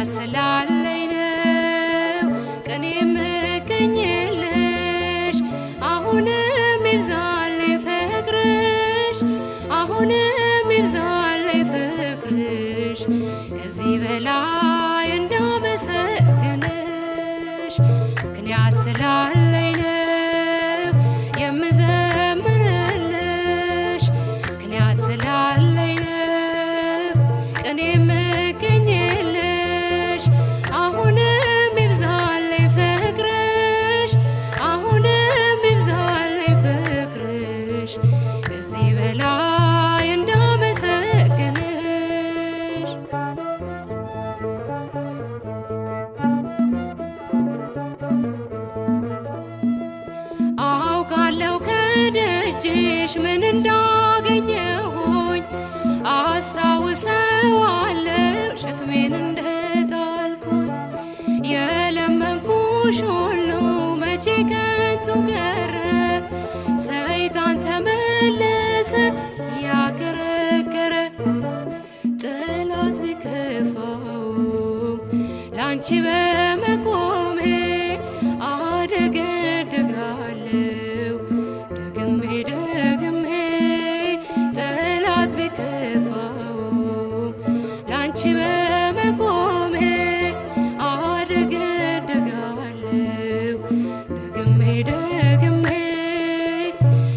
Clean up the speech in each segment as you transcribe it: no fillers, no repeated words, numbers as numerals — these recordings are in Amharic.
ምክንያት ስላለኝ ነው ቀን የምገኝልሽ። አሁንም ይብዛልኝ ፍቅርሽ፣ አሁንም ይብዛልኝ ፍቅርሽ። ከዚህ በላይ እንዳመሰግንሽ ምክንያት ስላለኝ ነው የምዘምርልሽ። ምክንያት ስላለኝ ነው ቀን የምገኝልሽ። አሁንም ይብዛልኝ ፍቅርሽ፣ አሁንም ይብዛልኝ ፍቅርሽ። ከዚህ በላይ እንዳመሰግንሽ አውቃለሁ ከደጅሽ ምን እንዳገኘሁኝ። አስታውሰዋለሁ ሸክሜን እንደጣልኩኝ። የለመንኩሽ ሁሉ መቼ ከንቱ ቀረ። ሰይጣን ተመለሰ ያከረከረ። ጠላት ቢከፋውም ላንቺ በመቆሜ አደገድጋለሁ ደግሜ ደግሜ። ጠላት ቢከፋውም ላንቺ በመቆሜ አደገድጋለሁ ደግሜ ደግሜ።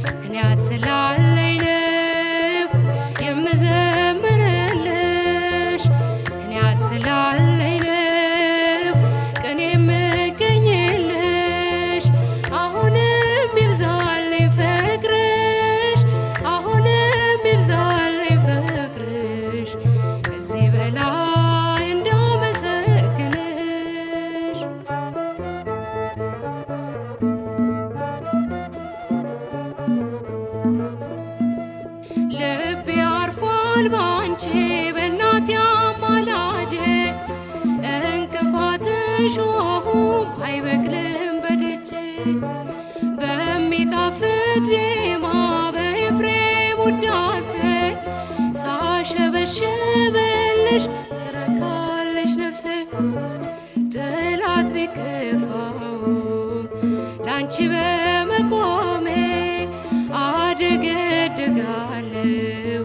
ምክንያት ስላለኝ ነው የምዘምርልሽ። ምክንያት ስላለኝ ነው ቀን የምገኝልሽ። አሁንም ይብዛልኝ ፍቅርሽ፣ አሁንም ይብዛልኝ ፍቅርሽ። ከዚህ በላይ እንዳመሰግንሽ ልቤ አርፏል ባንቺ በእናቴ አማላጄ። እንቅፋትሽ ሆም አይበቅልም በደጄ። በሚጣፍጥ ዜማ በኤፍሬም ውዳሴ ሳሸበሽብልሽ ትረካለሽ ነፍሴ። ጠላት ቢከፋውም ላንቺ በመቆሜ አደገድጋለሁ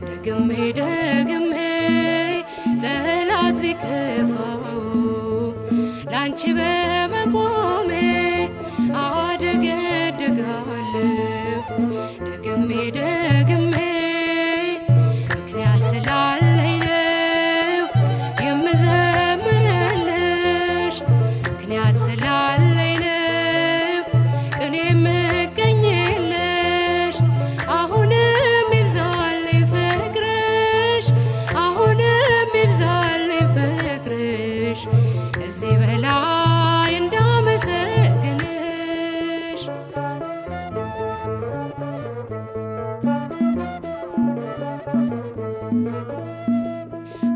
ደግሜ ደግሜ። ጠላት ቢከፋውም ላንቺ በመቆሜ አደገድጋለሁ ደግሜ ደግሜ። ምክንያት ስላለኝ ነው የምዘምርልሽ። ምክንያት ስላለኝ ነው ቀን የምገኝልሽ። አሁንም ይብዛልኝ ፍቅርሽ፣ አሁንም ይብዛልኝ ፍቅርሽ። ከዚህ በላይ እንዳመሰግንሽ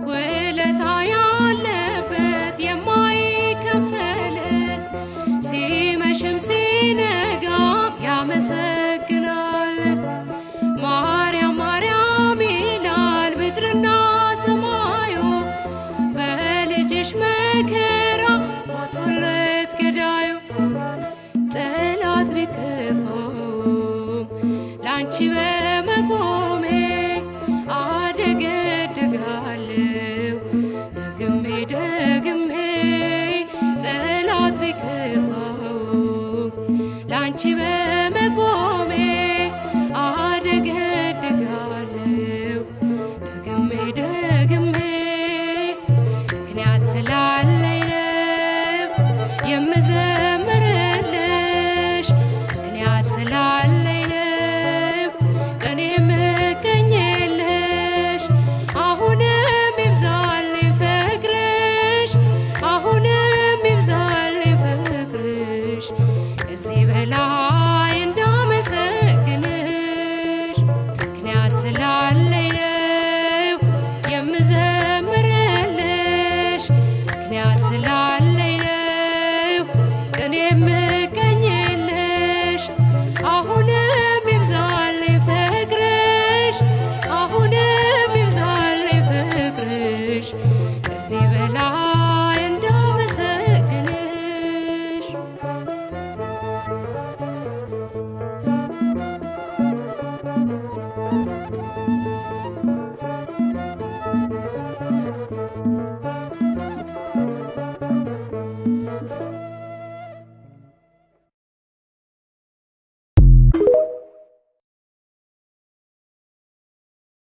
ውለታ ያለበት የማይከፈል ሲመሽም ሲነጋም ያመሰግናል። ማርያም ማርያም ይላል ምድርና ሰማዩ። በልጅሽ መከራ ሞቶለት ገዳዩ። ጠላት ቢከፋውም ላንቺ በመቆሜ አደገድጋለሁ ደግሜ ደግሜ። ጠላት ቢከፋውም ላንቺ በመቆሜ አደገድጋለሁ ደግሜ ደግሜ። ምክንያት ስላለኝ ነው የምዘምርልሽ። ምክንያት ስላለኝ ነው ቀን የምገኝልሽ። አሁንም ይብዛልኝ ፍቅርሽ፣ አሁንም ይብዛልኝ ፍቅርሽ። ከዚህ በላይ እንዳመሰግንሽ ምክንያት ስላለኝ ነው የምዘምርልሽ። ምክንያት ስላለኝ ነው ቀን